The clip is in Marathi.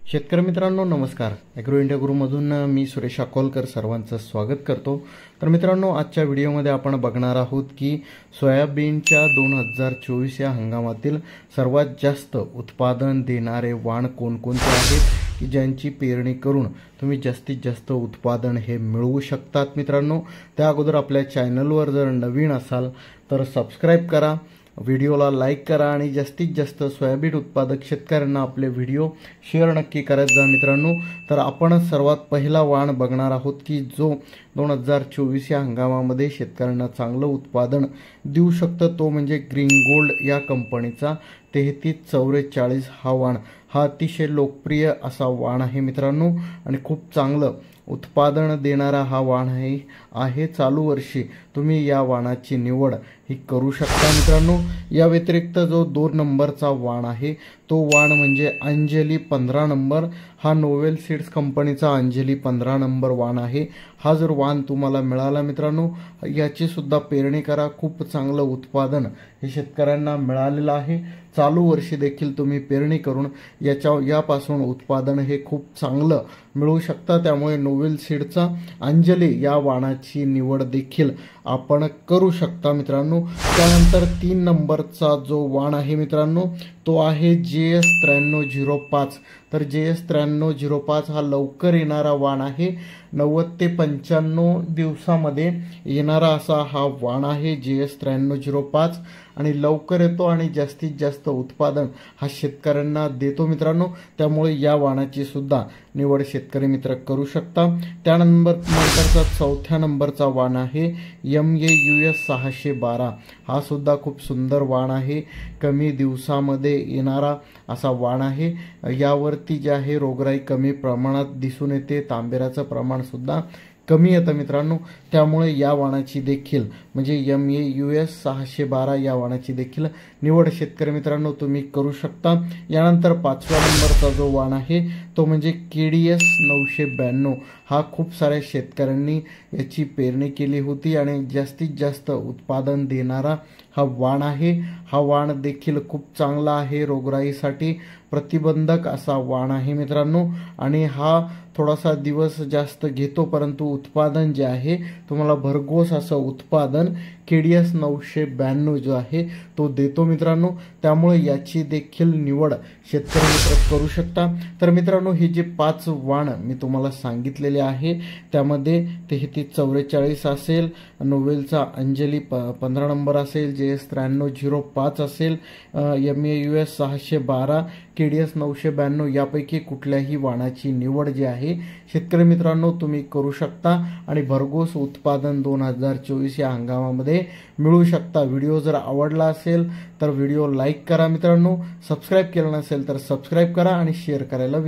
शेतकरी मित्रांनो नमस्कार. ॲग्रो इंडिया गुरुमधून मी सुरेश अकोलकर सर्वांचं स्वागत करतो. तर मित्रांनो आजच्या व्हिडिओमध्ये आपण बघणार आहोत की सोयाबीनच्या 2024 या हंगामातील सर्वात जास्त उत्पादन देणारे वाण कोणकोणते आहेत की ज्यांची पेरणी करून तुम्ही जास्तीत जास्त उत्पादन हे मिळवू शकतात. मित्रांनो त्या अगोदर आपल्या चॅनलवर जर नवीन असाल तर सबस्क्राइब करा, व्हिडिओला लाईक करा आणि जास्तीत जास्त सोयाबीन उत्पादक शेतकऱ्यांना आपले व्हिडिओ शेअर नक्की करत जा. मित्रांनो तर आपण सर्वात पहिला वाण बघणार आहोत की जो 2024 या हंगामामध्ये शेतकऱ्यांना चांगलं उत्पादन देऊ शकतो तो म्हणजे ग्रीन गोल्ड या कंपनीचा 3344 हा वाण. हा अतिशय लोकप्रिय असा वाण आहे मित्रांनो आणि खूप चांगलं उत्पादन देणारा हा वाण आहे. चालू वर्षी तुम्ही या वाणाची निवड ही करू शकता. मित्रांनो या व्यतिरिक्त जो 2 नंबरचा वाण आहे तो वाण म्हणजे अंजली 15 नंबर. हा नोवेल सीड्स कंपनीचा अंजली 15 नंबर वाण आहे. हा जर वाण तुम्हाला मिळाला मित्रांनो याची सुद्धा पेरणी करा. खूप चांगलं उत्पादन हे शेतकऱ्यांना मिळालेलं आहे. चालू वर्षी देखील तुम्ही पेरणी करून यापासून उत्पादन हे खूप चांगलं मिळवू शकता. त्यामुळे नोवेल सीडचा अंजली या वाणाची निवड देखील आपण करू शकता. मित्रांनो त्यानंतर 3 नंबरचा जो वाण आहे मित्रांनो तो आहे JS 9305. तर JS 9305 हा लवकर येणारा वाण आहे. 90 ते 95 दिवसामध्ये येणारा असा हा वाण आहे JS 9305 आणि लवकर येतो आणि जास्तीत जास्त उत्पादन हा शेतकऱ्यांना देतो मित्रांनो. त्यामुळे या वाणाची सुद्धा निवड शेतकरी मित्र करू शकता. त्यानंतरचा 4थ्या नंबरचा वाण आहे MAUS 612. हा सुद्धा खूप सुंदर वाण आहे. कमी दिवसामध्ये येणारा असा वाण आहे. यावरती जे आहे रोगराई कमी प्रमाणात दिसून येते. तांबेराचं प्रमाण सुद्धा कमी येतं मित्रांनो. त्यामुळे या वाणाची देखील म्हणजे MAUS 612 या वाणाची देखील निवड शेतकरी मित्रांनो तुम्ही करू शकता. यानंतर 5व्या नंबरचा जो वाण आहे तो म्हणजे KDS 992. हा खूप साऱ्या शेतकऱ्यांनी याची पेरणी केली होती आणि जास्तीत जास्त उत्पादन देणारा हा वाण आहे. हा वाण देखील खूप चांगला आहे. रोगराईसाठी प्रतिबंधक असा वाण आहे मित्रांनो आणि हा थोडासा दिवस जास्त घेतो परंतु उत्पादन जे आहे तुम्हाला भरघोस असं उत्पादन KDS 992 जो आहे तो देतो मित्रांनो. त्यामुळे याची देखील निवड शेतकरी मित्र करू शकता. तर मित्रांनो हे जे 5 वाण मी तुम्हाला सांगितलेले आहे त्यामध्ये 3344 असेल, नोवेलचा अंजली 15 नंबर असेल, JS 9305 असेल, MAUS 612, KDS 992 यापैकी कुठल्याही वाणाची निवड जी आहे शेतकरी मित्रांनो तुम्ही करू शकता आणि भरघोस उत्पादन 2024 या हंगामामध्ये मिळू शकता. व्हिडिओ जर आवडला असेल तर व्हिडिओ लाईक करा मित्रांनो. सबस्क्राइब केलं नसेल तर सबस्क्राइब करा आणि शेअर करायला